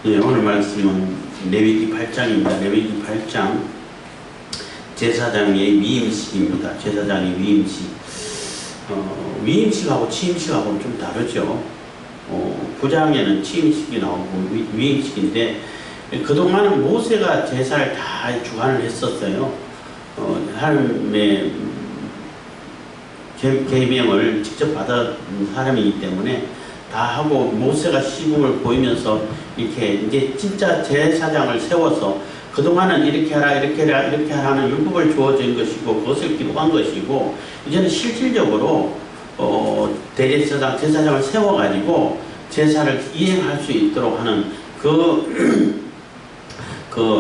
예, 오늘 말씀은 레위기 8장입니다. 레위기 8장 제사장의 위임식입니다. 제사장의 위임식. 위임식하고 취임식하고는 좀 다르죠. 9장에는 취임식이 나오고 위임식인데 그동안은 모세가 제사를 다 주관을 했었어요. 하나님의 계명을 직접 받은 사람이기 때문에 다 하고 모세가 시범을 보이면서 이렇게 이제 진짜 제사장을 세워서 그동안은 이렇게 하라 이렇게 하라 이렇게 하라는 율법을 주어진 것이고 그것을 기록한 것이고 이제는 실질적으로 제사장을 세워가지고 제사를 이행할 수 있도록 하는 그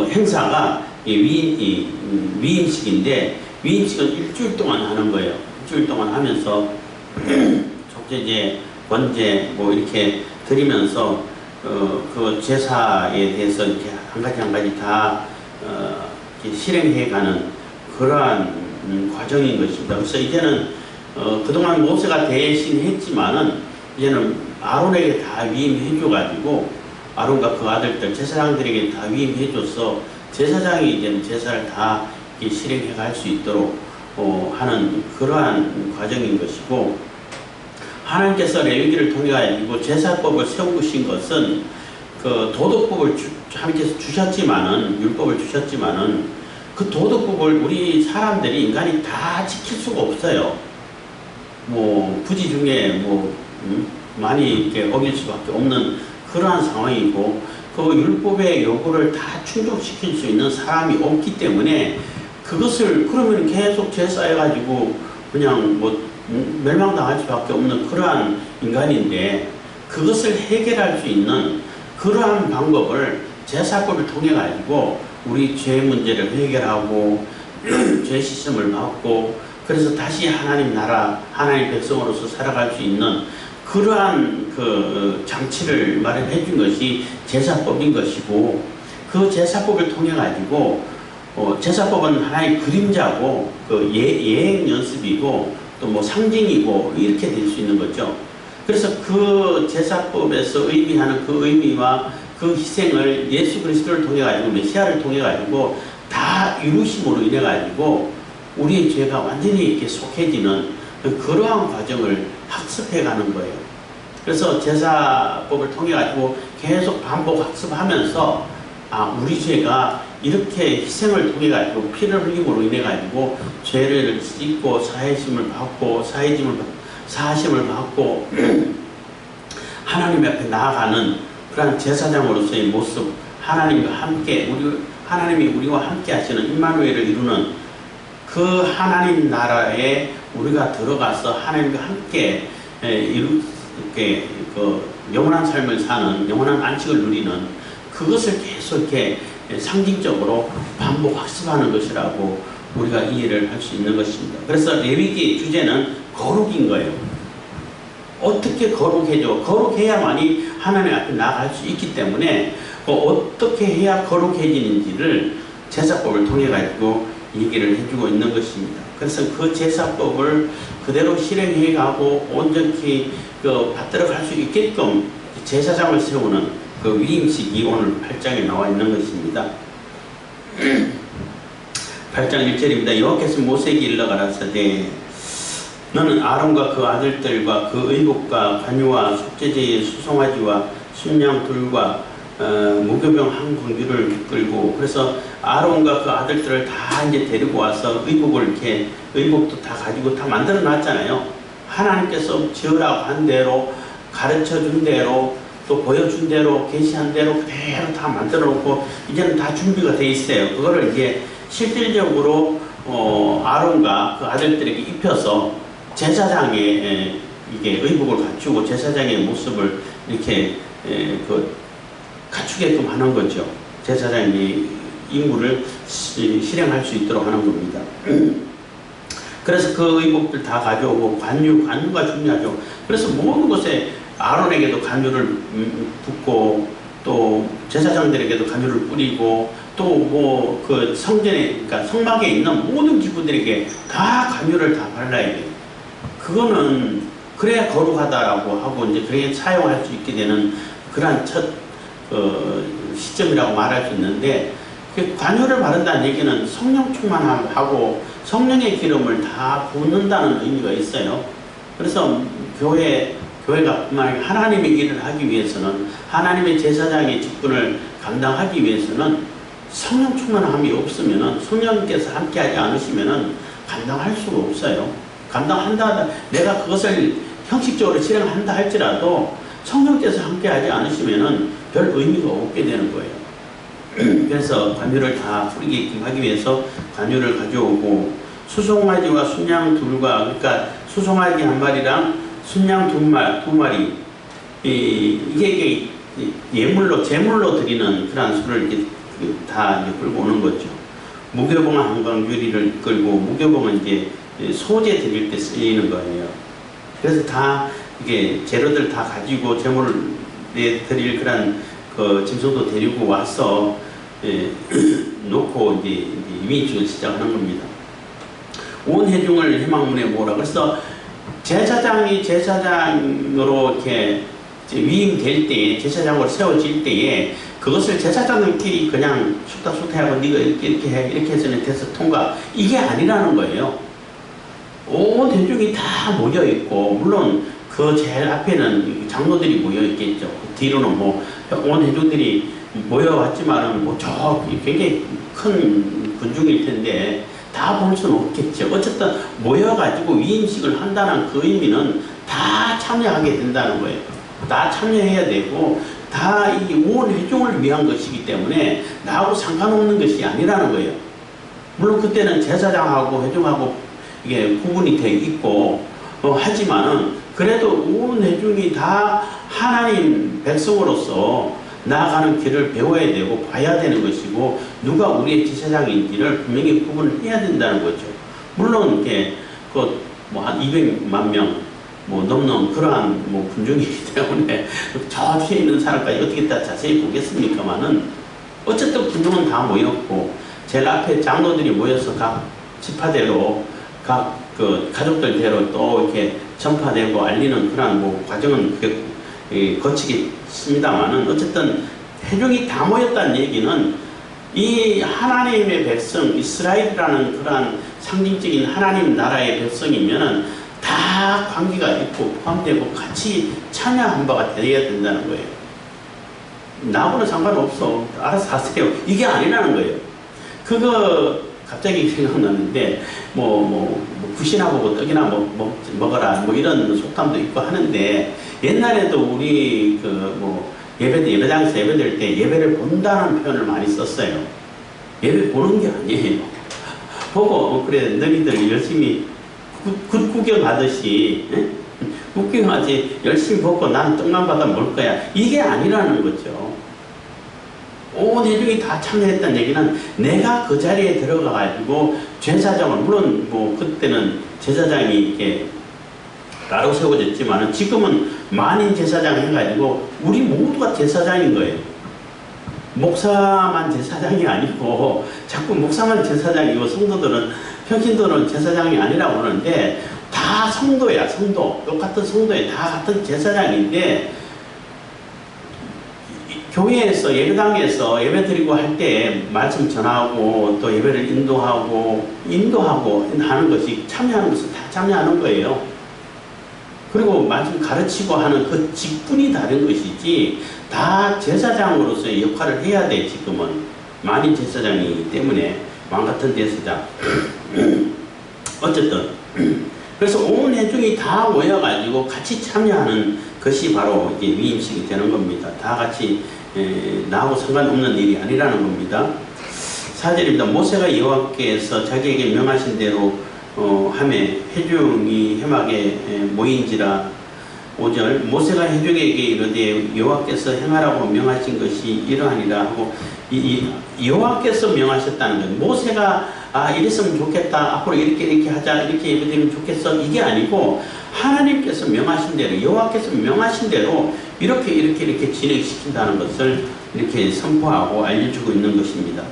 행사가 위임식인데 위임식은 일주일 동안 하는 거예요. 일주일 동안 하면서 족제제, 번제 뭐 이렇게 드리면서 그 제사에 대해서 이렇게 한 가지 다 실행해가는 그러한 과정인 것입니다. 그래서 이제는 그동안 모세가 대신 했지만은 이제는 아론에게 다 위임해줘가지고 아론과 그 아들들 제사장들에게 다 위임해줘서 제사장이 이제는 제사를 다 실행해갈 수 있도록 하는 그러한 과정인 것이고 하나님께서 레위기를 통해 가지고 제사법을 세우신 것은 그 도덕법을 하나님께서 주셨지만은 율법을 주셨지만은 그 도덕법을 우리 사람들이 인간이 다 지킬 수가 없어요. 뭐 부지 중에 많이 이렇게 어길 수밖에 없는 그러한 상황이고 그 율법의 요구를 다 충족시킬 수 있는 사람이 없기 때문에 그것을 그러면 계속 제사해가지고 그냥 멸망당할 수밖에 없는 그러한 인간인데 그것을 해결할 수 있는 그러한 방법을 제사법을 통해 가지고 우리 죄 문제를 해결하고 죄 씻음을 받고 그래서 다시 하나님 나라 하나님 백성으로서 살아갈 수 있는 그러한 그 장치를 마련해 준 것이 제사법인 것이고 그 제사법을 통해 가지고 제사법은 하나의 그림자고 그 예행 연습이고 또 상징이고 이렇게 될 수 있는 거죠. 그래서 그 제사법에서 의미하는 그 의미와 그 희생을 예수 그리스도를 통해 가지고 메시아를 통해 가지고 다 이루심으로 인해 가지고 우리의 죄가 완전히 이렇게 속해지는 그러한 과정을 학습해 가는 거예요. 그래서 제사법을 통해 가지고 계속 반복 학습하면서 우리 죄가 이렇게 희생을 통해 가지고 피를 흘림으로 인해 가지고 죄를 씻고 사하심을 받고 사하심을 받고 하나님 앞에 나아가는 그러한 제사장으로서의 모습, 하나님과 함께 하나님이 우리와 함께 하시는 임마누엘을 이루는 그 하나님 나라에 우리가 들어가서 하나님과 함께 이렇게 그 영원한 삶을 사는 영원한 안식을 누리는 그것을 계속 이렇게 상징적으로 반복 학습하는 것이라고 우리가 이해를 할 수 있는 것입니다. 그래서 레위기의 주제는 거룩인 거예요. 어떻게 거룩해져? 거룩해야만이 하나님 앞에 나아갈 수 있기 때문에 어떻게 해야 거룩해지는지를 제사법을 통해 가지고 얘기를 해주고 있는 것입니다. 그래서 그 제사법을 그대로 실행해 가고 온전히 받들어 갈 수 있게끔 제사장을 세우는 그 위임식이 오늘 8장에 나와 있는 것입니다. 8장 1절입니다. 여호와께서 모세에게 일러 가라사대 너는 아론과 그 아들들과 그 의복과 관유와 속죄제의 수송아지와 순양 둘과 무교병 한 공주를 끌고 그래서 아론과 그 아들들을 다 이제 데리고 와서 의복도 다 가지고 다 만들어 놨잖아요. 하나님께서 지으라고 한 대로 가르쳐 준 대로 또 보여준 대로 계시한 대로 그대로 다 만들어 놓고 이제는 다 준비가 돼 있어요. 그거를 이제 실질적으로 아론과 그 아들들에게 입혀서 제사장의 이게 의복을 갖추고 제사장의 모습을 이렇게 갖추게끔 하는 거죠. 제사장의 임무를 실행할 수 있도록 하는 겁니다. 그래서 그 의복들 다 가져오고 관유가 중요하죠. 그래서 모든 것에 아론에게도 관유를 붓고 또 제사장들에게도 관유를 뿌리고 또 그 성전에 그러니까 성막에 있는 모든 기구들에게 다 관유를 다 발라야 돼요. 그거는 그래야 거룩하다라고 하고 이제 그래야 사용할 수 있게 되는 그러한 첫 시점이라고 말할 수 있는데, 관유를 바른다는 얘기는 성령 충만하고 성령의 기름을 다 붓는다는 의미가 있어요. 그래서 교회가 하나님의 일을 하기 위해서는, 하나님의 제사장의 직분을 감당하기 위해서는 성령 충만함이 없으면은, 성령께서 함께하지 않으시면은 감당할 수가 없어요. 감당한다, 내가 그것을 형식적으로 실행한다 할지라도 성령께서 함께하지 않으시면은 별 의미가 없게 되는 거예요. 그래서 관유를 다 풀이게끔 하기 위해서 관유를 가져오고, 수송아지와 순양 둘과, 그러니까 수송아지 한 마리랑 순양 두 마리, 이게 제물로 드리는 그런 수를 이렇게 다 끌고 오는 거죠. 무교봉 한광유리를 끌고, 무교봉은 이제 소재 드릴 때 쓰이는 거예요. 그래서 다 이게 재료들 다 가지고 제물을 드릴 그런 짐승도 데리고 와서 놓고 이제 위임식을 시작하는 겁니다. 온 회중을 회막문에 모으라. 그래서 제사장이 제사장으로 이렇게 위임될 때에, 제사장으로 세워질 때에 그것을 제사장들끼리 그냥 숙다숙타하고 네가 이렇게 해, 이렇게 해서는 돼서 통과, 이게 아니라는 거예요. 온 회중이 다 모여 있고, 물론 그 제일 앞에는 장로들이 모여 있겠죠. 뒤로는 뭐 온 회중들이 모여왔지만은 뭐 저 굉장히 큰 군중일 텐데 다 볼 수는 없겠죠. 어쨌든 모여가지고 위임식을 한다는 그 의미는 다 참여하게 된다는 거예요. 다 참여해야 되고, 다 이 온 회중을 위한 것이기 때문에 나하고 상관없는 것이 아니라는 거예요. 물론 그때는 제사장하고 회중하고 이게 구분이 돼 있고 하지만은, 그래도 온 회중이 다 하나님 백성으로서 나아가는 길을 배워야 되고 봐야 되는 것이고, 누가 우리의 제사장인지를 분명히 구분을 해야 된다는 거죠. 물론 이게 한 200만 명 넘는 그러한 군중이기 때문에 저 뒤에 있는 사람까지 어떻게 다 자세히 보겠습니까만은, 어쨌든 군중은 다 모였고, 제일 앞에 장로들이 모여서 각 지파대로 각 가족들대로 또 이렇게 전파되고 알리는 그런 과정은 거치겠습니다만은, 어쨌든 회중이 다 모였다는 얘기는 이 하나님의 백성, 이스라엘이라는 그러한 상징적인 하나님 나라의 백성이면은 다 관계가 있고 포함되고 같이 참여한 바가 되어야 된다는 거예요. 나하고는 상관없어, 알아서 하세요, 이게 아니라는 거예요. 그거 갑자기 생각났는데, 굿이나 떡이나 먹어라, 이런 속담도 있고 하는데, 옛날에도 우리 예배당에서 예배드릴 때 예배를 본다는 표현을 많이 썼어요. 예배 보는 게 아니에요. 보고, 그래, 너희들 열심히 굿 구경하듯이, 구경하지, 열심히 보고 난 떡만 받아 먹을 거야, 이게 아니라는 거죠. 온 회중이 다 참여했다는 얘기는, 내가 그 자리에 들어가가지고 제사장을, 물론 그때는 제사장이 이렇게 따로 세워졌지만 지금은 만인 제사장 해가지고 우리 모두가 제사장인 거예요. 목사만 제사장이 아니고, 자꾸 목사만 제사장이고 평신도는 제사장이 아니라고 하는데, 다 성도야, 성도. 똑같은 성도에 다 같은 제사장인데, 교회에서, 예배당에서 예배 드리고 할 때 말씀 전하고 또 예배를 인도하고 하는 것이, 참여하는 것은 다 참여하는 거예요. 그리고 말씀 가르치고 하는 그 직분이 다른 것이지, 다 제사장으로서의 역할을 해야 돼. 지금은 만인 제사장이기 때문에, 왕같은 제사장. 어쨌든 그래서 온 회중이 다 모여가지고 같이 참여하는 것이 바로 이제 위임식이 되는 겁니다. 다 같이 나하고 상관없는 일이 아니라는 겁니다. 4절입니다. 모세가 여호와께서 자기에게 명하신 대로 하매 회중이 회막에 모인지라. 5절, 모세가 회중에게 이르되 여호와께서 행하라고 명하신 것이 이러하니라 하고, 여호와께서 명하셨다는 거예요. 모세가 이랬으면 좋겠다, 앞으로 이렇게 하자, 이렇게 예배드리면 좋겠어, 이게 아니고 하나님께서 명하신 대로, 여호와께서 명하신 대로 이렇게 진행시킨다는 것을 이렇게 선포하고 알려주고 있는 것입니다.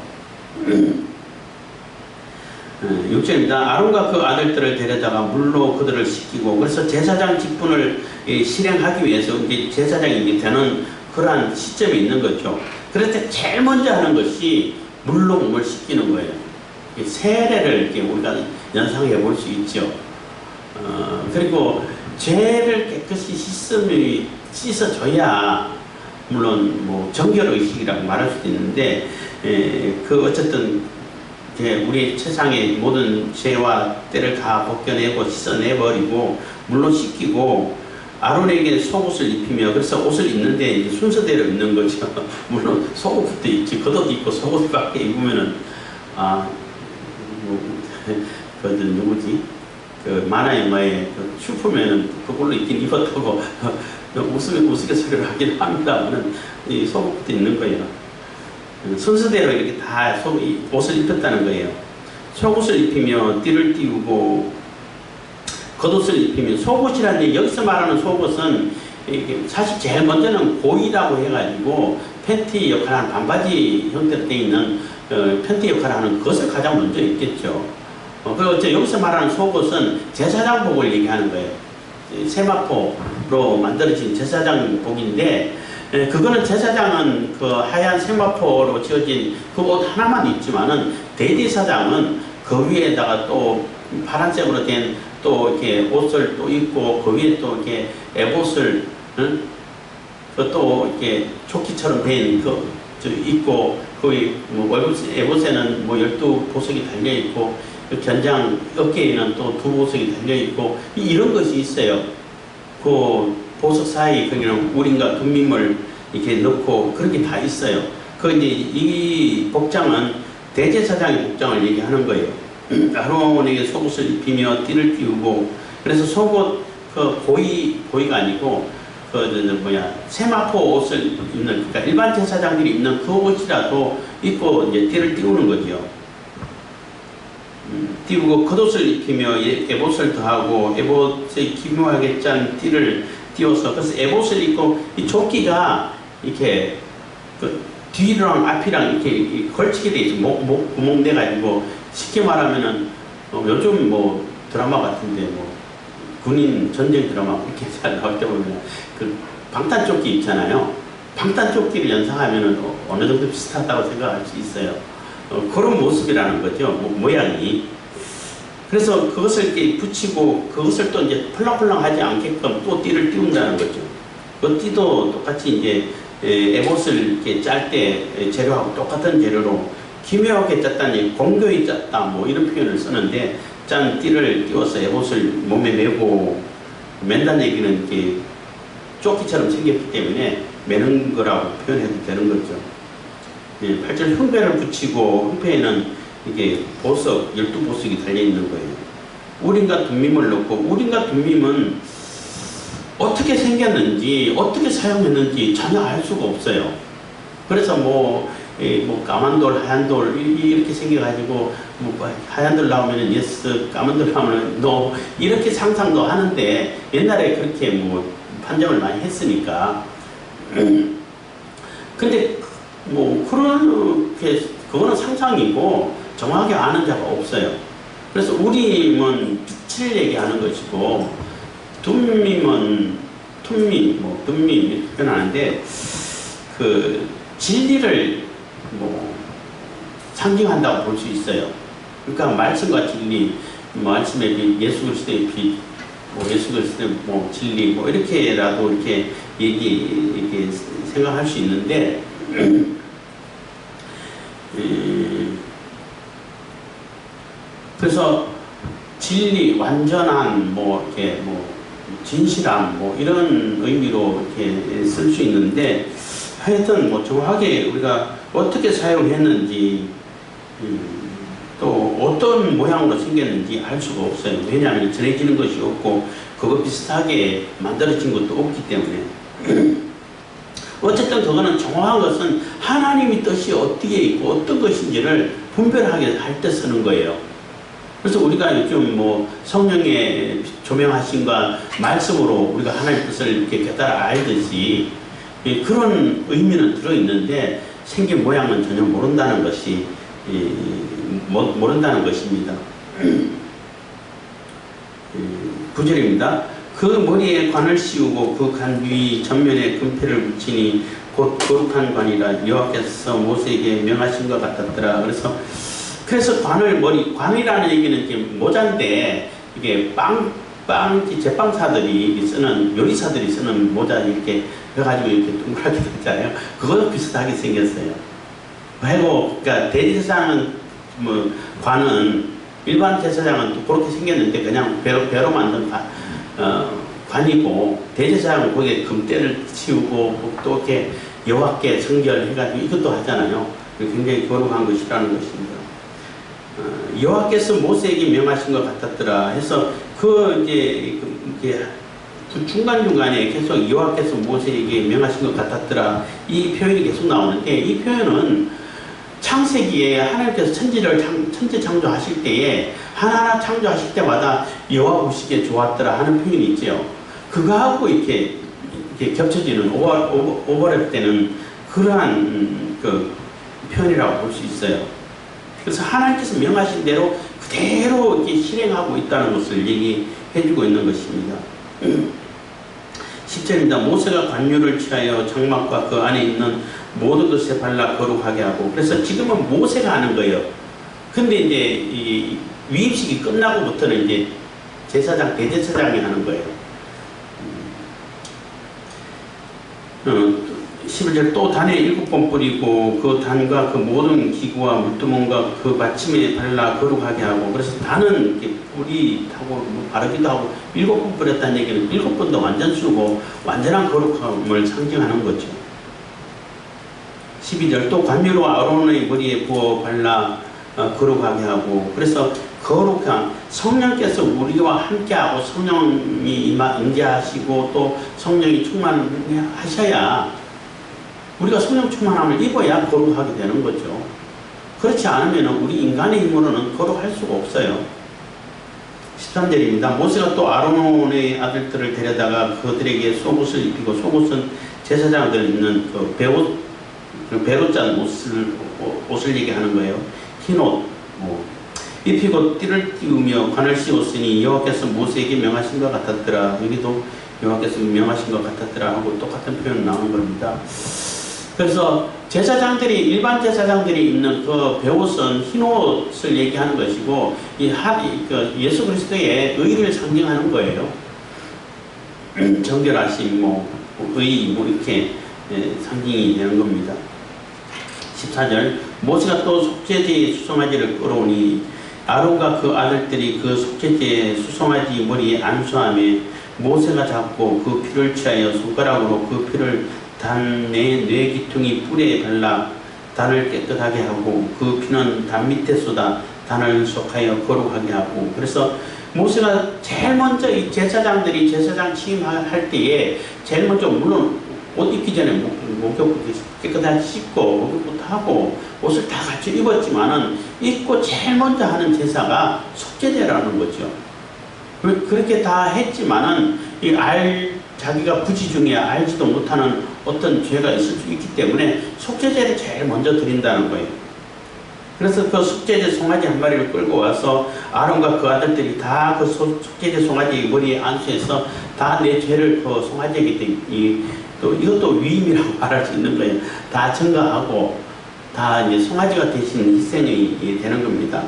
6절입니다. 아론과 그 아들들을 데려다가 물로 그들을 씻기고, 그래서 제사장 직분을 실행하기 위해서 이제 제사장이 되는 그러한 시점이 있는 거죠. 그럴 때 제일 먼저 하는 것이 물녹음을 시키는 거예요. 세례를 이렇게 우리가 연상해 볼 수 있죠. 그리고 죄를 깨끗이 씻어줘야 물론 뭐 정결의식이라고 말할 수도 있는데 그 어쨌든 우리 세상의 모든 죄와 때를 다 벗겨내고 씻어내버리고 물로 씻기고 아론에게 속옷을 입히며 그래서 옷을 입는데 이제 순서대로 입는 거죠. 물론 속옷부터 입지 겉옷 입고 속옷밖에 입으면은 그 누구지? 그 만화 영화에 그 슈퍼맨은 그걸로 입긴 입었다고 우스갯소리를 하긴 합니다만은 이 속옷부터 입는 거예요. 순서대로 이렇게 다 옷을 입혔다는 거예요. 속옷을 입히며 띠를 띄우고 겉옷을 입히며 속옷이라는 게 여기서 말하는 속옷은 사실 제일 먼저는 고이라고 해가지고 팬티 역할을 하는 반바지 형태로 되어 있는 팬티 역할을 하는 그것을 가장 먼저 입겠죠. 그리고 여기서 말하는 속옷은 제사장복을 얘기하는 거예요. 세마포로 만들어진 제사장복인데 그거는 제사장은 그 하얀 세마포로 지어진 그 옷 하나만 입지만은 대제사장은 그 위에다가 또 파란색으로 된 또 이렇게 옷을 또 입고 그 위에 또 이렇게 에봇을 또 이렇게 조끼처럼 된 그 입고 거기 뭐 에봇에는 뭐 12보석이 달려 있고 견장 어깨에는 또 2보석이 달려 있고 이런 것이 있어요. 그 보석 사이 거기는 우린과 둠밈을 이렇게 넣고 그런 게 다 있어요. 그 이제 이 복장은 대제사장의 복장을 얘기하는 거예요. 아론에게 속옷을 입히며 띠를 띄우고 그래서 속옷 그 고이가 아니고 세마포 옷을 입는 그러니까 일반 제사장들이 입는 그 옷이라도 입고 이제 띠를 띄우는 거죠. 띄우고 겉옷을 입히며 에봇을 더하고 에봇에 기묘하게 짠 띠를 띄워서 그래서 에봇을 입고 이 조끼가 이렇게 그 뒤랑 앞이랑 이렇게 걸치게 돼 있어. 목 구멍 내 가지고 쉽게 말하면은 요즘 뭐 드라마 같은데 뭐 군인 전쟁 드라마 이렇게 잘 나올 때 보면 그 방탄조끼 있잖아요. 방탄조끼를 연상하면은 어느 정도 비슷하다고 생각할 수 있어요. 그런 모습이라는 거죠. 모양이. 그래서 그것을 이렇게 붙이고 그것을 또 이제 펄렁펄렁하지 않게끔 또 띠를 띄운다는 거죠. 그 띠도 똑같이 이제 에봇을 이렇게 짤 때 재료하고 똑같은 재료로 기묘하게 짰다니 공교히 짰다 뭐 이런 표현을 쓰는데 짠 띠를 띄워서 에봇을 몸에 메고 맨다는 얘기는 이렇게 조끼처럼 생겼기 때문에 매는 거라고 표현해도 되는 거죠. 8절 흉배를 붙이고 흉배에는 이게 보석 12보석이 달려있는 거예요. 우림과 둠밈을 넣고 우림과 둠밈은 어떻게 생겼는지 어떻게 사용했는지 전혀 알 수가 없어요. 그래서 뭐 까만 돌, 하얀 돌 이렇게 생겨가지고 뭐 하얀 돌 나오면은 예스, 까만 돌 나오면 노 이렇게 상상도 하는데 옛날에 그렇게 뭐 판정을 많이 했으니까 근데 뭐 그렇게 그거는 상상이고 정확하게 아는 자가 없어요. 그래서 우림은 빛을 얘기하는 것이고 둠밈은 둠밈 이렇게 표현하는데 그 진리를 뭐 상징한다고 볼 수 있어요. 그러니까 말씀과 진리, 말씀의 예수 그리스도의 빛, 뭐 예수 그리스도의 뭐 진리, 뭐 이렇게라도 이렇게 이렇게 생각할 수 있는데 그래서 진리, 완전한 뭐 이렇게 뭐 진실함 뭐 이런 의미로 이렇게 쓸 수 있는데 하여튼 뭐 정확하게 우리가 어떻게 사용했는지 또 어떤 모양으로 생겼는지 알 수가 없어요. 왜냐하면 전해지는 것이 없고 그거 비슷하게 만들어진 것도 없기 때문에 어쨌든 그거는 정확한 것은 하나님의 뜻이 어떻게 있고 어떤 것인지를 분별하게 할 때 쓰는 거예요. 그래서 우리가 요즘 뭐 성령의 조명하심과 말씀으로 우리가 하나님의 뜻을 이렇게 깨달아 알듯이 그런 의미는 들어있는데 생긴 모양은 전혀 모른다는 것이 모른다는 것입니다. 9절입니다. 그 머리에 관을 씌우고 그 관 위 전면에 금패를 붙이니 곧 거룩한 관이라 여호와께서 모세에게 명하신 것 같았더라. 그래서 관이라는 얘기는 이게 모자인데, 이게 제빵사들이 쓰는, 요리사들이 쓰는 모자 이렇게 해가지고 이렇게 동그랗게 됐잖아요. 그거도 비슷하게 생겼어요. 그러니까 대제사장은 관은, 일반 제사장은 또 그렇게 생겼는데 그냥 배로 만든 관이고, 대제사장은 거기에 금대를 씌우고 또 이렇게 여호와께 성결해가지고 이것도 하잖아요. 굉장히 거룩한 것이라는 것입니다. 여호와께서 모세에게 명하신 것 같았더라 해서 그 중간중간에 계속 여호와께서 모세에게 명하신 것 같았더라 이 표현이 계속 나오는데, 이 표현은 창세기에 하나님께서 천지 창조하실 때에 하나하나 창조하실 때마다 여호와 보시기에 좋았더라 하는 표현이 있죠. 그거하고 이렇게 겹쳐지는 오버랩되는 그러한 그 표현이라고 볼 수 있어요. 그래서 하나님께서 명하신 대로 그대로 이렇게 실행하고 있다는 것을 얘기해주고 있는 것입니다. 10절입니다. 모세가 관유를 취하여 장막과 그 안에 있는 모든 것에 발라 거룩하게 하고, 그래서 지금은 모세가 하는 거예요. 근데 이제 이 위임식이 끝나고부터는 이제 대제사장이 하는 거예요. 11절 또 단에 7번 뿌리고 그 단과 그 모든 기구와 물두멍과 그 받침에 발라 거룩하게 하고, 그래서 단은 이렇게 뿌리 타고 바르기도 하고 7번 뿌렸다는 얘기는 7번도 완전 쓰고 완전한 거룩함을 상징하는 거죠. 12절 또 관유로 아론의 머리에 부어 발라 거룩하게 하고, 그래서 거룩한 성령께서 우리와 함께하고 성령이 임재하시고 또 성령이 충만하셔야, 우리가 성령 충만함을 입어야 거룩하게 되는 거죠. 그렇지 않으면 우리 인간의 힘으로는 거룩할 수가 없어요. 13절입니다. 모세가 또 아론의 아들들을 데려다가 그들에게 속옷을 입히고, 속옷은 제사장들 입는 그 배로 짠 옷을 얘기하는 거예요. 흰옷 입히고 띠를 띄우며 관을 씌웠으니 여호와께서 모세에게 명하신 것 같았더라. 여기도 여호와께서 명하신 것 같았더라 하고 똑같은 표현 나오는 겁니다. 그래서 일반 제사장들이 입는 그 배옷은 흰옷을 얘기하는 것이고, 예수 그리스도의 의를 상징하는 거예요. 정결하심, 의, 이렇게 상징이 되는 겁니다. 14절 모세가 또 속죄제의 수송아지를 끌어오니 아론과 그 아들들이 그 속죄제의 수송아지 머리에 안수하며 모세가 잡고 그 피를 취하여 손가락으로 그 피를 단의 뇌기퉁이 뿔에 발라 단을 깨끗하게 하고, 그 피는 단 밑에 쏟아 단을 속하여 거룩하게 하고, 그래서 모세가 제일 먼저 이 제사장들이 제사장 취임할 때에 제일 먼저, 물론 옷 입기 전에 목욕부터 깨끗하게 씻고 목욕부터 하고 옷을 다 같이 입었지만은 입고 제일 먼저 하는 제사가 속죄제라는 거죠. 그렇게 다 했지만은 자기가 부지 중에 알지도 못하는 어떤 죄가 있을 수 있기 때문에 속죄제를 제일 먼저 드린다는 거예요. 그래서 그 속죄제 송아지 한 마리를 끌고 와서 아론과 그 아들들이 다 그 속죄제 송아지 머리에 안수해서 다 내 죄를 그 송아지에게 또 이것도 위임이라고 말할 수 있는 거예요. 다 증가하고 다 이제 송아지가 대신 희생이 되는 겁니다.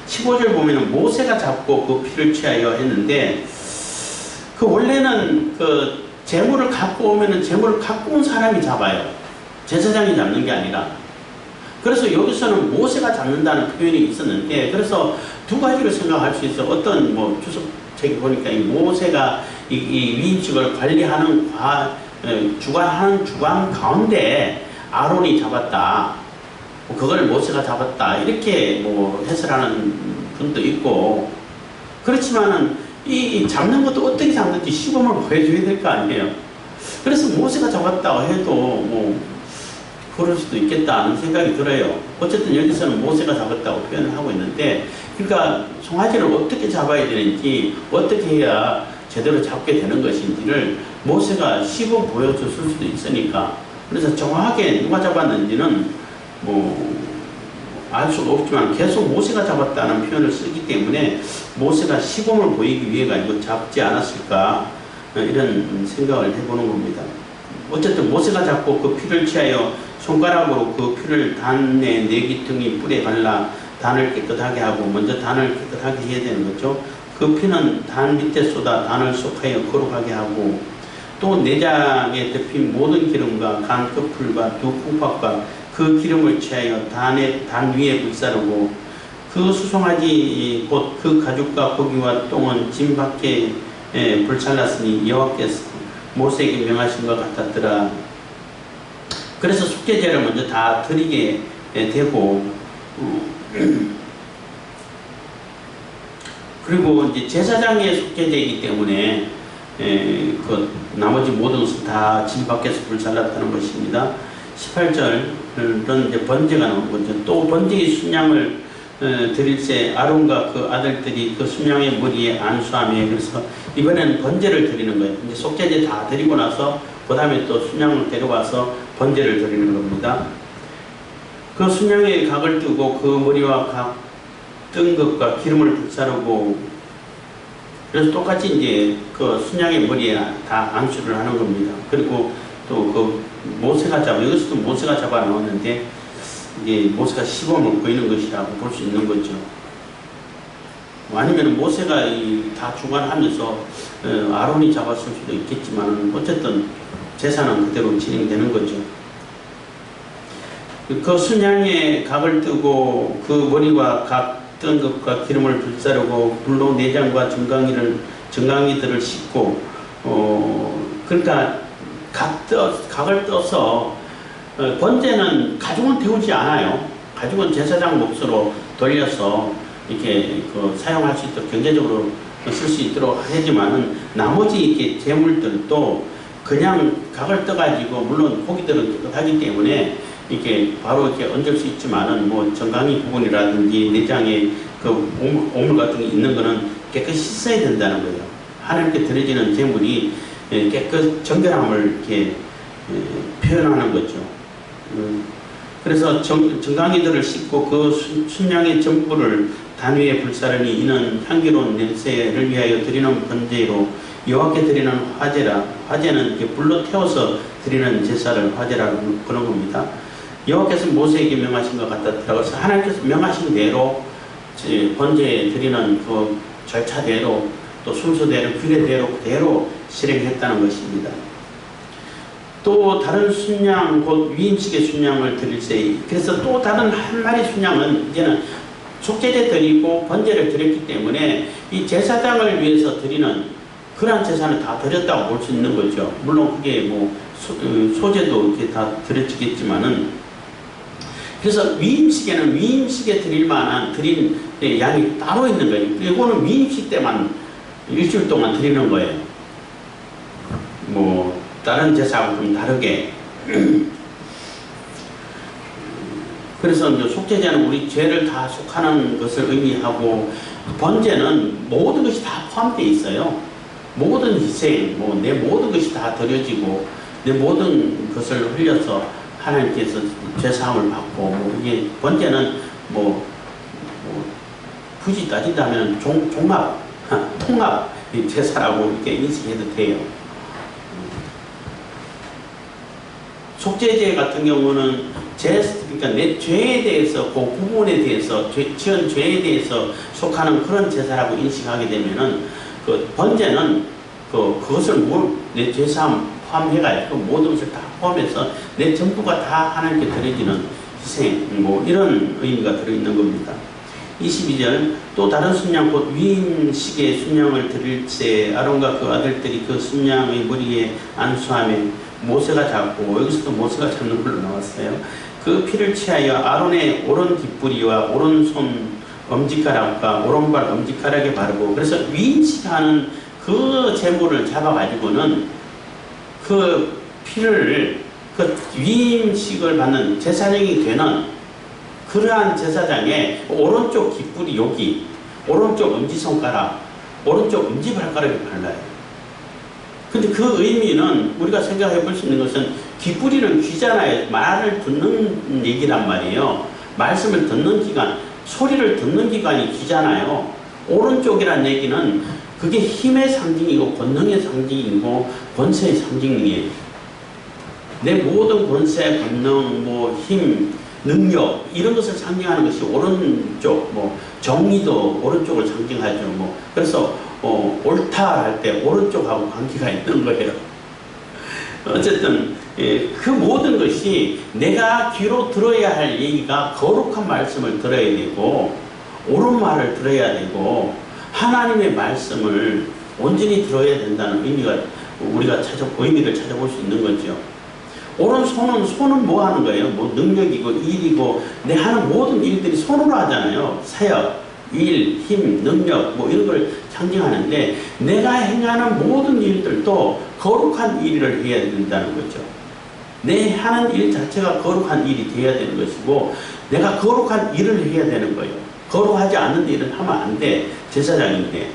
15절 보면은 모세가 잡고 그 피를 취하여 했는데, 그 원래는 그 재물을 갖고 오면은 재물을 갖고 온 사람이 잡아요. 제사장이 잡는 게 아니라. 그래서 여기서는 모세가 잡는다는 표현이 있었는데, 그래서 두 가지를 생각할 수 있어요. 어떤 주석책에 보니까 이 모세가 이 위임식을 관리하는 주관 가운데 아론이 잡았다, 그걸 모세가 잡았다, 이렇게 해설하는 분도 있고, 그렇지만은 이 잡는 것도 어떻게 잡는지 시범을 보여줘야 될 거 아니에요. 그래서 모세가 잡았다고 해도 그럴 수도 있겠다 하는 생각이 들어요. 어쨌든 여기서는 모세가 잡았다고 표현을 하고 있는데, 그러니까 송아지를 어떻게 잡아야 되는지, 어떻게 해야 제대로 잡게 되는 것인지를 모세가 시범 보여줬을 수도 있으니까, 그래서 정확하게 누가 잡았는지는 알 수가 없지만 계속 모세가 잡았다는 표현을 쓰기 때문에 모세가 시범을 보이기 위해 가지고 잡지 않았을까 이런 생각을 해보는 겁니다. 어쨌든 모세가 잡고 그 피를 취하여 손가락으로 그 피를 단의 내기퉁이 뿔에 발라 단을 깨끗하게 하고, 먼저 단을 깨끗하게 해야 되는 거죠. 그 피는 단 밑에 쏟아 단을 속하여 거룩하게 하고, 또 내장에 덮인 모든 기름과 간 끝풀과 두 콩팥과 그 기름을 취하여 단 위에 불사르고, 그 수송아지 곧 그 가죽과 고기와 똥은 진 밖에 불살랐으니 여호와께서 모세에게 명하신 것 같았더라. 그래서 속죄제를 먼저 다 드리게 되고, 그리고 이제 제사장의 속죄제이기 때문에 그 나머지 모든 것은 다 진 밖에서 불살랐다는 것입니다. 18절은 이제 번제가 나오는 거죠. 또 번제의 순양을 드릴새 아론과 그 아들들이 그 순양의 머리에 안수하며, 그래서 이번에는 번제를 드리는 거예요. 이제 속죄제 다 드리고 나서 그 다음에 또 순양을 데려와서 번제를 드리는 겁니다. 그 순양의 각을 뜨고 그 머리와 각 뜬 것과 기름을 불사르고, 그래서 똑같이 이제 그 순양의 머리에 다 안수를 하는 겁니다. 그리고 또 그 모세가 여기서도 모세가 잡아 나왔는데, 이게 모세가 시범을 보이는 것이라고 볼 수 있는 거죠. 아니면 모세가 다 주관하면서 아론이 잡았을 수도 있겠지만, 어쨌든 제사는 그대로 진행되는 거죠. 그 순양의 각을 뜨고 그 머리와 각 뜬 것과 기름을 불사르고 불로 내장과 정강이들을 씻고, 그러니까 각을 떠서 번제는 가죽은 태우지 않아요. 가죽은 제사장 몫으로 돌려서 이렇게 사용할 수 있도록 경제적으로 쓸 수 있도록 하지만은, 나머지 이렇게 제물들도 그냥 각을 떠가지고, 물론 고기들은 깨끗하기 때문에 이렇게 바로 이렇게 얹을 수 있지만은, 뭐 정강이 부분이라든지 내장에 그 오물 같은 게 있는 거는 깨끗이 씻어야 된다는 거예요. 하나님께 드려지는 제물이 정결함을 이렇게 표현하는 거죠. 그래서 정강이들을 씻고 그 순양의 전부를 단 위에 불사르니 이는 향기로운 냄새를 위하여 드리는 번제로 여호와께 드리는 화제라. 화제는 이렇게 불로 태워서 드리는 제사를 화제라고 부르는 겁니다. 여호와께서 모세에게 명하신 것 같았더라고요. 그래서 하나님께서 명하신 대로 번제에 드리는 그 절차대로, 또 순서대로, 규례대로 그대로 실행했다는 것입니다. 또 다른 순양, 곧 위임식의 순양을 드릴세. 그래서 또 다른 한 마리 순양은 이제는 속죄제 드리고 번제를 드렸기 때문에 이 제사장을 위해서 드리는 그러한 제사는 다 드렸다고 볼 수 있는 거죠. 물론 그게 뭐 소제도 이렇게 다 드려지겠지만은, 그래서 위임식에는 위임식에 드릴 만한 드린 양이 따로 있는 거예요. 이거는 위임식 때만 일주일 동안 드리는 거예요. 뭐 다른 제사하고 좀 다르게. 그래서 이제 속죄제는 우리 죄를 다 속하는 것을 의미하고, 번제는 모든 것이 다 포함되어 있어요. 모든 희생, 내 모든 것이 다 드려지고, 내 모든 것을 흘려서 하나님께서 죄사함을 받고, 이게 번제는 굳이 따진다면 종합, 통합 제사라고 이렇게 인식해도 돼요. 속죄제 같은 경우는 그러니까 내 죄에 대해서, 그 부분에 대해서, 지은 죄에 대해서 속하는 그런 제사라고 인식하게 되면은, 그 번제는 그것을 내 죄사함 포함해가지고 모든 것을 다 포함해서 내 전부가 다 하나님께 드려지는 희생, 이런 의미가 들어있는 겁니다. 22절, 또 다른 순양 곧 위임식의 순양을 드릴새 아론과 그 아들들이 그 순양의 머리에 안수하며 모세가 잡고, 여기서도 모세가 잡는 걸로 나왔어요. 그 피를 취하여 아론의 오른 뒷부리와 오른손 엄지가락과 오른발 엄지가락에 바르고, 그래서 위임식하는 그 제물을 잡아가지고는 그 피를 그 위임식을 받는 제사장이 되는 그러한 제사장의 오른쪽 깃불이 여기, 오른쪽 엄지손가락, 오른쪽 엄지발가락에 발라요. 근데 그 의미는 우리가 생각해 볼 수 있는 것은, 깃불이는 귀잖아요. 말을 듣는 얘기란 말이에요. 말씀을 듣는 기관, 소리를 듣는 기관이 귀잖아요. 오른쪽이란 얘기는 그게 힘의 상징이고 권능의 상징이고 권세의 상징이에요. 내 모든 권세, 권능, 뭐 힘, 능력 이런 것을 상징하는 것이 오른쪽, 뭐 정의도 오른쪽을 상징하죠. 뭐 그래서 옳다 할 때 오른쪽하고 관계가 있는 거예요. 어쨌든 그 모든 것이 내가 귀로 들어야 할 얘기가 거룩한 말씀을 들어야 되고 옳은 말을 들어야 되고 하나님의 말씀을 온전히 들어야 된다는 의미가 우리가 의미를 찾아볼 수 있는 거죠. 옳은 손은 뭐 하는 거예요? 뭐 능력이고 일이고 내 하는 모든 일들이 손으로 하잖아요. 사역, 일, 힘, 능력 뭐 이런 걸 상징하는데 내가 행하는 모든 일들도 거룩한 일을 해야 된다는 거죠. 내 하는 일 자체가 거룩한 일이 되어야 되는 것이고 내가 거룩한 일을 해야 되는 거예요. 거룩하지 않는 일은 하면 안 돼. 제사장인데.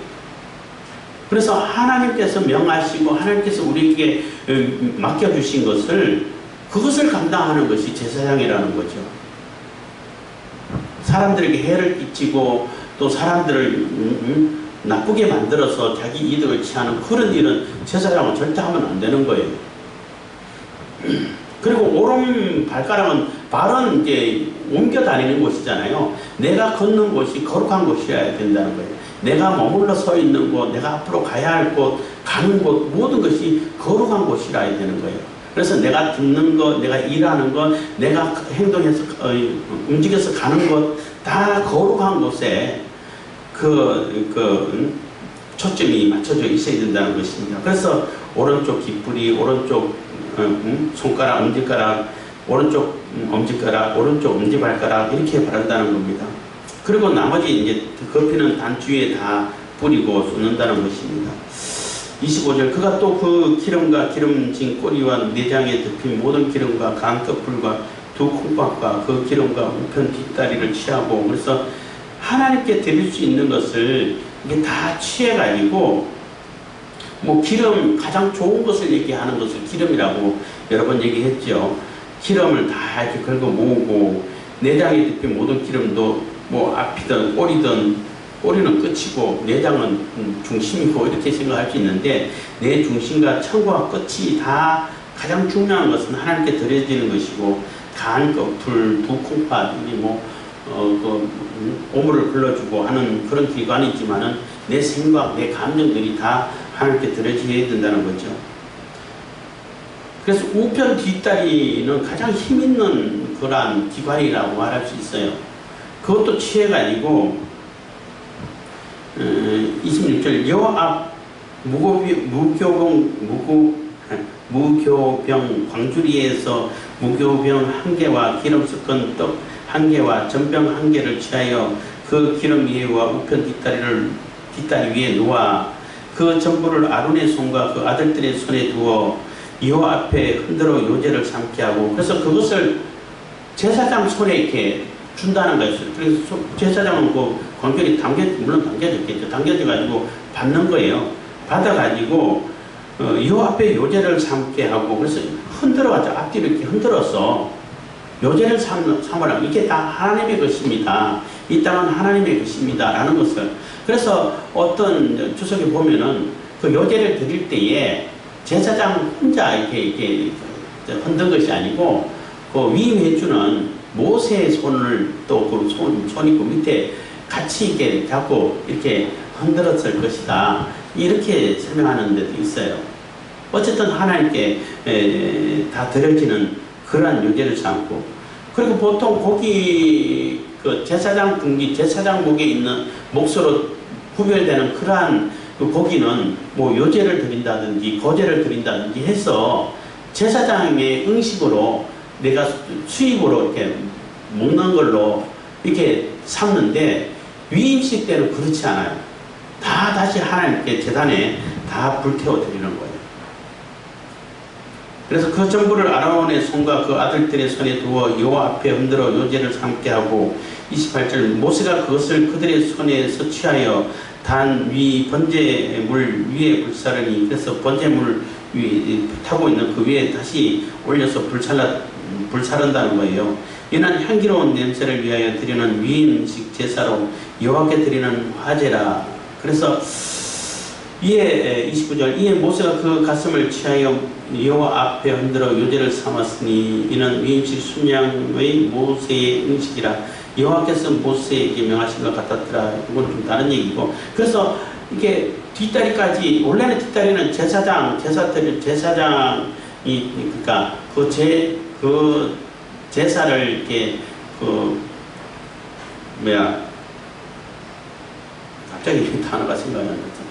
그래서 하나님께서 명하시고 하나님께서 우리에게 맡겨주신 그것을 감당하는 것이 제사장이라는 거죠. 사람들에게 해를 끼치고 또 사람들을 나쁘게 만들어서 자기 이득을 취하는 그런 일은 제사장은 절대 하면 안 되는 거예요. 그리고 오른 발가락은 발은 이제 옮겨 다니는 곳이잖아요. 내가 걷는 곳이 거룩한 곳이어야 된다는 거예요. 내가 머물러 서 있는 곳, 내가 앞으로 가야 할 곳, 가는 곳, 모든 것이 거룩한 곳이라야 되는 거예요. 그래서 내가 듣는 것, 내가 일하는 것, 내가 행동해서, 움직여서 가는 것, 다 거룩한 곳에 초점이 맞춰져 있어야 된다는 것입니다. 그래서 오른쪽 깃뿌리, 오른쪽 손가락, 엄지가락, 오른쪽 엄지가락, 오른쪽 엄지발가락 이렇게 바른다는 겁니다. 그리고 나머지 이제 거피는 단추에 다 뿌리고 쏟는다는 것입니다. 25절 그가 또 그 기름과 기름진 꼬리와 내장에 덮인 모든 기름과 간꺼풀과 두 콩밥과 그 기름과 우편 뒷다리를 취하고 그래서 하나님께 드릴 수 있는 것을 이게 다 취해가지고 뭐 기름 가장 좋은 것을 얘기하는 것을 기름이라고 여러 번 얘기했죠. 기름을 다 이렇게 긁어 모으고 내장에 덮인 모든 기름도 뭐 앞이든 꼬리는 끝이고 내장은 중심이고 이렇게 생각할 수 있는데 내 중심과 천과 끝이 다 가장 중요한 것은 하나님께 드려지는 것이고 간, 껍풀, 두 콩팥 오물을 불러주고 하는 그런 기관이 있지만은 내 생각, 내 감정들이 다 하나님께 드려져야 된다는 거죠. 그래서 우편 뒷다리는 가장 힘있는 그러한 기관이라고 말할 수 있어요. 그것도 취해가지고 26절 여호와 앞 무교병 광주리에서 무교병 한 개와 기름 섞은 떡 한 개와 전병 한 개를 취하여 그 기름 위에와 우편 뒷다리 위에 놓아 그 전부를 아론의 손과 그 아들들의 손에 두어 여호와 앞에 흔들어 요제를 삼게 하고 그래서 그것을 제사장 손에 이렇게 준다는 것이죠. 그래서 제사장은 그 관결이 물론 당겨졌겠죠. 당겨져가지고 받는 거예요. 받아가지고 여호와 앞에 요제를 삼게 하고 그래서 흔들어가지고 앞뒤로 이렇게 흔들어서 요제를 삼으라. 이게 다 하나님의 것입니다. 이 땅은 하나님의 것입니다. 라는 것을. 그래서 어떤 주석에 보면은 그 요제를 드릴 때에 제사장 혼자 이렇게 흔든 것이 아니고 그 위임해주는 모세의 손을 또 그 손 있고 밑에 같이 이렇게 잡고 이렇게 흔들었을 것이다. 이렇게 설명하는 데도 있어요. 어쨌든 하나님께 다 드려지는 그러한 요제를 삼고 그리고 보통 고기 그 제사장 등기 제사장목에 있는 몫으로 구별되는 그러한 그 고기는 뭐 요제를 드린다든지 거제를 드린다든지 해서 제사장의 음식으로 내가 수입으로 이렇게 먹는 걸로 이렇게 삼는데 위임식 때는 그렇지 않아요. 다 다시 하나님께 제단에 다 불태워 드리는 거예요. 그래서 그 전부를 아론의 손과 그 아들들의 손에 두어 여호와 앞에 흔들어 요제를 삼게 하고 28절 모세가 그것을 그들의 손에서 취하여 단 위 번제물 위에 불사르니 그래서 번제물 위 타고 있는 그 위에 다시 올려서 불사른다는 거예요. 이는 향기로운 냄새를 위하여 드리는 위임식 제사로 여호와께 드리는 화제라. 그래서 이에 29절 이에 모세가 그 가슴을 취하여 여호와 앞에 흔들어 요제를 삼았으니 이는 위임식 순양의 모세의 음식이라 여호와께서 모세에게 명하신 것 같았더라. 이건 좀 다른 얘기고, 그래서 이게 뒷다리까지, 원래는 뒷다리는 제사장이, 그러니까 그 제사를 이렇게 갑자기 단어가 생각이 안 나죠.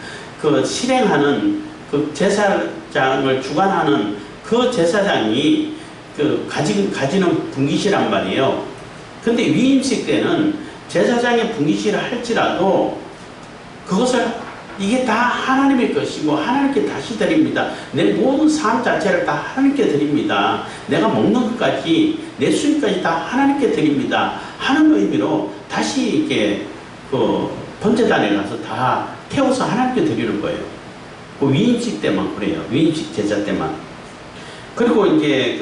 그 실행하는 그 제사장을 주관하는 그 제사장이 가지는 분깃이란 말이에요. 근데 위임식 때는 제사장의 분깃을 할지라도 그것을 이게 다 하나님의 것이고 하나님께 다시 드립니다. 내 모든 삶 자체를 다 하나님께 드립니다. 내가 먹는 것까지, 내 수입까지 다 하나님께 드립니다 하는 의미로 다시 이렇게 번제단에 가서 다 태워서 하나님께 드리는 거예요. 그 위임식 때만 그래요. 위임식 제사 때만. 그리고 이제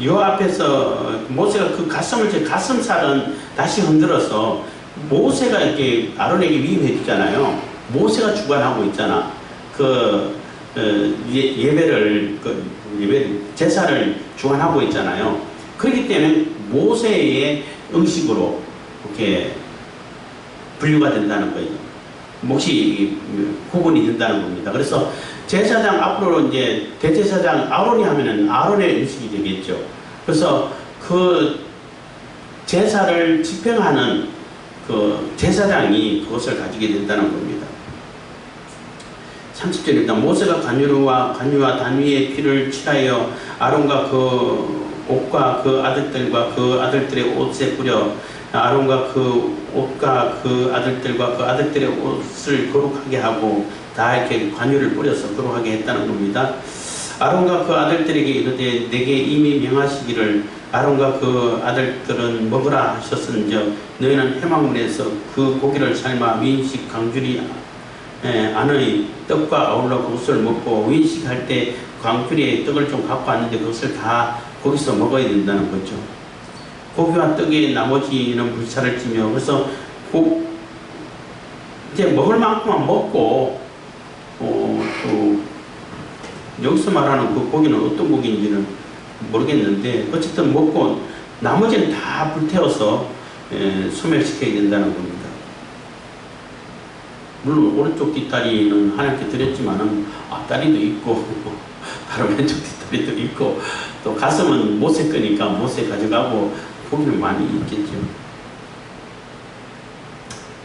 요 앞에서 모세가 그 가슴살은 다시 흔들어서 모세가 이렇게 아론에게 위임해 주잖아요. 모세가 주관하고 있잖아. 예배를 제사를 주관하고 있잖아요. 그렇기 때문에 모세의 음식으로 이렇게 분류가 된다는 거예요. 몫이 구분이 된다는 겁니다. 그래서 제사장 앞으로 이제 대제사장 아론이 하면은 아론의 음식이 되겠죠. 그래서 그 제사를 집행하는 그 제사장이 그것을 가지게 된다는 겁니다. 30절입니다. 모세가 간유와 단위의 피를 칠하여 아론과 그 옷과 그 아들들과 그 아들들의 옷에 뿌려 아론과 그 옷과 그 아들들과 그 아들들의 옷을 거룩하게 하고 다 이렇게 관유를 뿌려서 거룩하게 했다는 겁니다. 아론과 그 아들들에게 이르되 내게 이미 명하시기를 아론과 그 아들들은 먹으라 하셨은즉 너희는 해망문에서 그 고기를 삶아 위임식 강주리 안의 떡과 아울러 그것을 먹고 위임식 할 때 강주리에 떡을 좀 갖고 왔는데 그것을 다 거기서 먹어야 된다는 거죠. 고기와 떡의 나머지는 불사를 찌며, 그래서 이제 먹을 만큼만 먹고 또 여기서 말하는 그 고기는 어떤 고기인지는 모르겠는데 어쨌든 먹고 나머지는 다 불태워서 소멸시켜야 된다는 겁니다. 물론 오른쪽 뒷다리는 하나님께 드렸지만은 앞다리도 있고 바로 왼쪽 뒷다리도 있고 또 가슴은 모세 거니까 모세 가져가고 고기는 많이 있겠죠.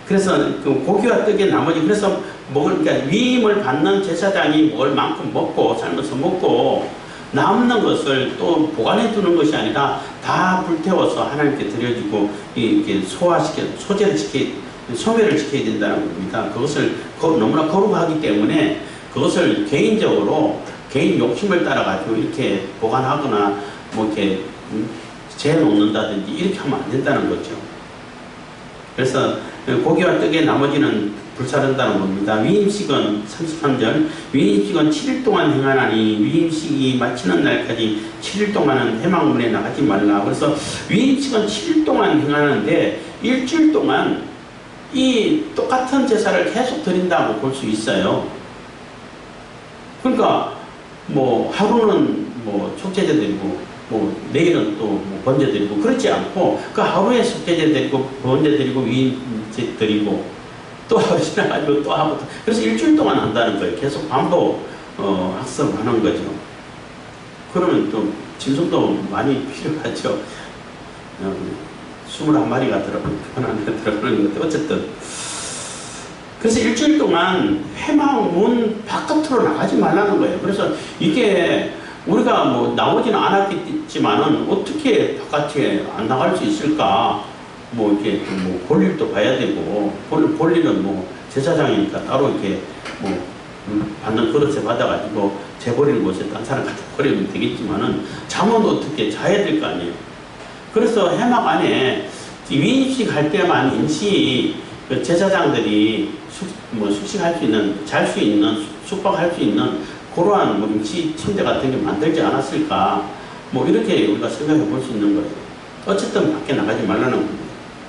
그래서 그 고기와 떡의 나머지, 그래서 그러니까 위임을 받는 제사장이 먹을 만큼 먹고 삶아서 먹고 남는 것을 또 보관해 두는 것이 아니라 다 불태워서 하나님께 드려지고 이렇게 소멸을 시켜야 된다는 겁니다. 그것을 너무나 거룩하기 때문에 그것을 개인적으로 개인 욕심을 따라가지고 이렇게 보관하거나 뭐 이렇게 재놓는다든지 이렇게 하면 안 된다는 거죠. 그래서 고기와 떡의 나머지는 불사른다는 겁니다. 위임식은 33절 위임식은 7일 동안 행하나니 위임식이 마치는 날까지 7일 동안은 해망문에 나가지 말라. 그래서 위임식은 7일 동안 행하는데 일주일 동안 이 똑같은 제사를 계속 드린다고 볼 수 있어요. 그러니까 뭐 하루는 뭐 속죄제 드리고 뭐 내일은 또 뭐 번제 드리고 그렇지 않고 그 하루에 속죄제 드리고 번제 드리고 위임제 드리고 또 하루 지나가지고 또 하고, 그래서 일주일 동안 한다는 거예요. 계속 반복 학습하는 거죠. 그러면 또 짐승도 많이 필요하죠. 21마리가 들어가는 것도 어쨌든. 그래서 일주일 동안 회망문 바깥으로 나가지 말라는 거예요. 그래서 이게 우리가 뭐 나오지는 않았겠지만은 어떻게 바깥에 안 나갈 수 있을까? 뭐 이렇게 뭐 볼일도 봐야 되고, 볼일은 뭐 제사장이니까 따로 이렇게 뭐 받는 그릇에 받아가지고 재버리는 곳에 딴 사람 갖다 버리면 되겠지만은 잠은 어떻게 자야 될 거 아니에요. 그래서 해막 안에 위임식 할 때만 임시 그 제사장들이 숙식할 수 있는, 잘 수 있는, 숙박할 수 있는 그러한 뭐 임시 침대 같은 게 만들지 않았을까, 뭐 이렇게 우리가 생각해 볼 수 있는 거예요. 어쨌든 밖에 나가지 말라는 겁니다.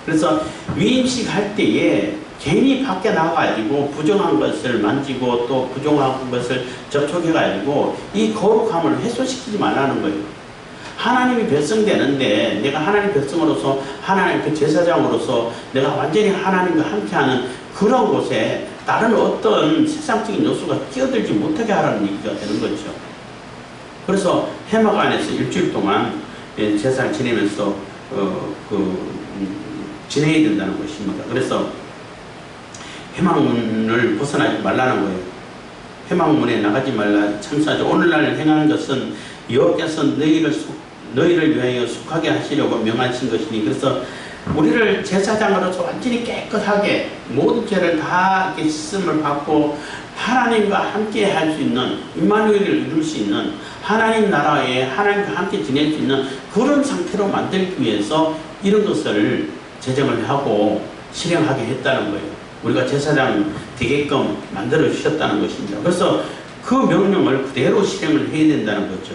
그래서 위임식 할 때에 괜히 밖에 나가가지고 부정한 것을 만지고 또 부정한 것을 접촉해가지고 이 거룩함을 훼손시키지 말라는 거예요. 하나님이 백성되는데 내가 하나님 백성으로서 하나님 그 제사장으로서 내가 완전히 하나님과 함께하는 그런 곳에 다른 어떤 세상적인 요소가 끼어들지 못하게 하라는 얘기가 되는 거죠. 그래서 회막 안에서 일주일 동안 제사를 지내면서 지내야 된다는 것입니다. 그래서 회막문을 벗어나지 말라는 거예요. 회막문에 나가지 말라. 참사죠. 오늘날 행하는 것은 여호와께서 너희를 위하여 속하게 하시려고 명하신 것이니. 그래서 우리를 제사장으로서 완전히 깨끗하게 모든 죄를 다 이렇게 씻음을 받고 하나님과 함께 할 수 있는, 임마누엘을 이룰 수 있는, 하나님 나라에 하나님과 함께 지낼 수 있는 그런 상태로 만들기 위해서 이런 것을 제정을 하고 실행하게 했다는 거예요. 우리가 제사장 되게끔 만들어 주셨다는 것입니다. 그래서 그 명령을 그대로 실행을 해야 된다는 거죠.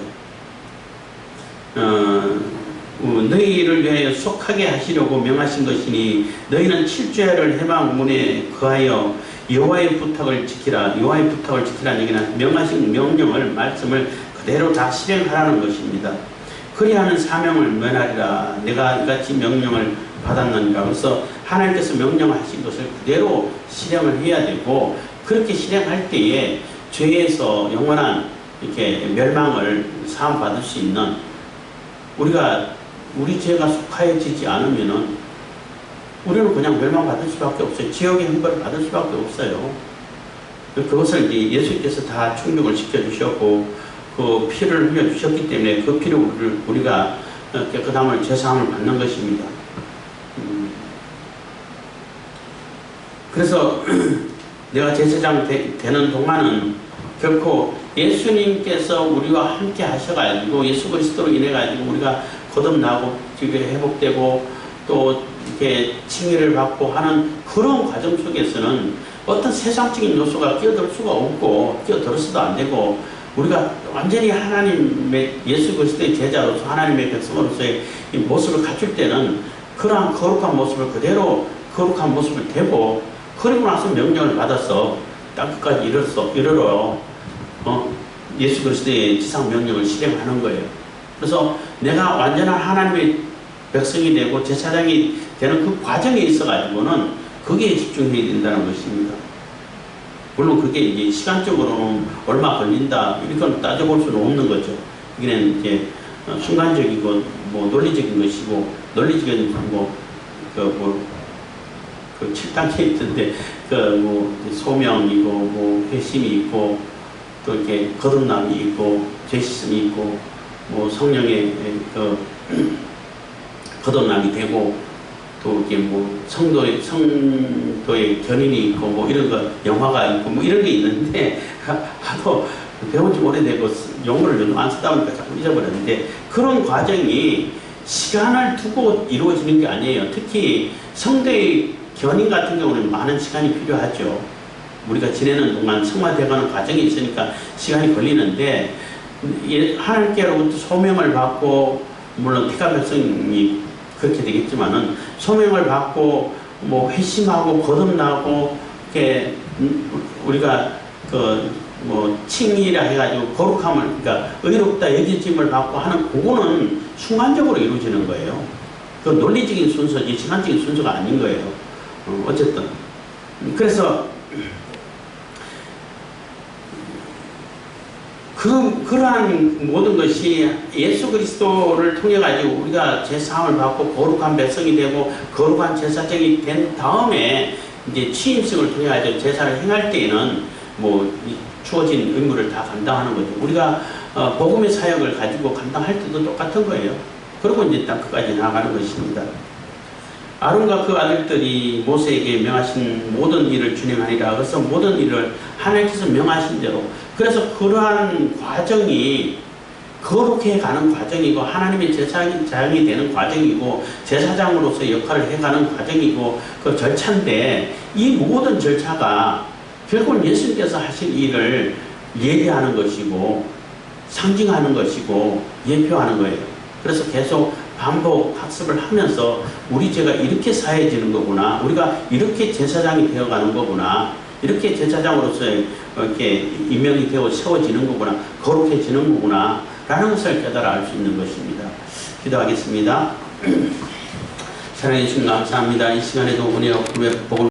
너희를 위하여 속하게 하시려고 명하신 것이니 너희는 7주야를 회막문에 거하여 여호와의 부탁을 지키라. 여호와의 부탁을 지키라는 얘기는 명하신 명령을, 말씀을 그대로 다 실행하라는 것입니다. 그리하면 사명을 면하리라. 내가 이같이 명령을 받았느니라. 그래서 하나님께서 명령하신 것을 그대로 실행을 해야 되고, 그렇게 실행할 때에 죄에서 영원한 이렇게 멸망을 사함받을 수 있는, 우리 죄가 속하여지지 않으면은 우리는 그냥 멸망받을 수밖에 없어요. 지옥의 형벌을 받을 수밖에 없어요. 그것을 이제 예수께서 다 충족을 시켜주셨고 그 피를 흘려주셨기 때문에 그 피로 우리가 깨끗함을, 제사함을 받는 것입니다. 그래서 내가 제사장 되는 동안은 결코 예수님께서 우리와 함께 하셔가지고 예수 그리스도로 인해가지고 우리가 거듭나고 회복되고 또 이렇게 칭의를 받고 하는 그런 과정 속에서는 어떤 세상적인 요소가 끼어들 수가 없고 끼어들어서도 안 되고, 우리가 완전히 하나님의 예수 그리스도의 제자로서 하나님의 백성으로서의 이 모습을 갖출 때는 그러한 거룩한 모습을 그대로 거룩한 모습을 되고, 그리고 나서 명령을 받아서 땅끝까지 이르러 예수 그리스도의 지상 명령을 실행하는 거예요. 그래서 내가 완전한 하나님의 백성이 되고 제사장이 되는 그 과정에 있어가지고는 거기에 집중해야 된다는 것입니다. 물론 그게 이제 시간적으로는 얼마 걸린다 이건 따져볼 수는 없는 거죠. 이게는 이제 순간적이고 뭐 논리적인 것이고, 논리적인 그 7단계 있던데 소명이고 회심이 있고 또 이렇게 거듭남이 있고 죄씻음이 있고 성령의 거듭남이 되고 또 이렇게 성도의 견인이 있고 이런 거 영화가 있고 이런 게 있는데 하도 배운 지 오래되고 용어를 요즘 안 쓰다 보니까 자꾸 잊어버렸는데, 그런 과정이 시간을 두고 이루어지는 게 아니에요. 특히 성도의 견인 같은 경우는 많은 시간이 필요하죠. 우리가 지내는 동안 성화되어가는 과정이 있으니까 시간이 걸리는데, 하나님께로부터 소명을 받고, 물론 택한 백성이 그렇게 되겠지만은 소명을 받고 회심하고 거듭나고 이렇게 우리가 칭의라 해가지고 거룩함을, 그러니까 의롭다 여겨짐을 받고 하는 그거는 순간적으로 이루어지는 거예요. 그 논리적인 순서지 시간적인 순서가 아닌 거예요. 어쨌든 그래서 그러한 모든 것이 예수 그리스도를 통해 가지고 우리가 제사함을 받고 거룩한 백성이 되고 거룩한 제사장이 된 다음에 이제 취임식을 통해 가지고 제사를 행할 때에는 주어진 의무를 다 감당하는 거죠. 우리가 복음의 사역을 가지고 감당할 때도 똑같은 거예요. 그리고 이제 땅끝까지 나아가는 것입니다. 아론과 그 아들들이 모세에게 명하신 모든 일을 준행하리라. 그래서 모든 일을 하나님께서 명하신 대로, 그래서 그러한 과정이 거룩해 가는 과정이고 하나님의 제사장이 되는 과정이고 제사장으로서 역할을 해가는 과정이고 그 절차인데, 이 모든 절차가 결국은 예수님께서 하신 일을 예비하는 것이고 상징하는 것이고 예표하는 거예요. 그래서 계속 반복 학습을 하면서 우리 죄가 이렇게 사해지는 거구나, 우리가 이렇게 제사장이 되어가는 거구나, 이렇게 제사장으로서 이렇게 임명이 되어 세워지는 거구나, 거룩해지는 거구나 라는 것을 깨달아 알 수 있는 것입니다. 기도하겠습니다. 사랑해 주신 감사합니다. 이 시간에도 은혜와 복을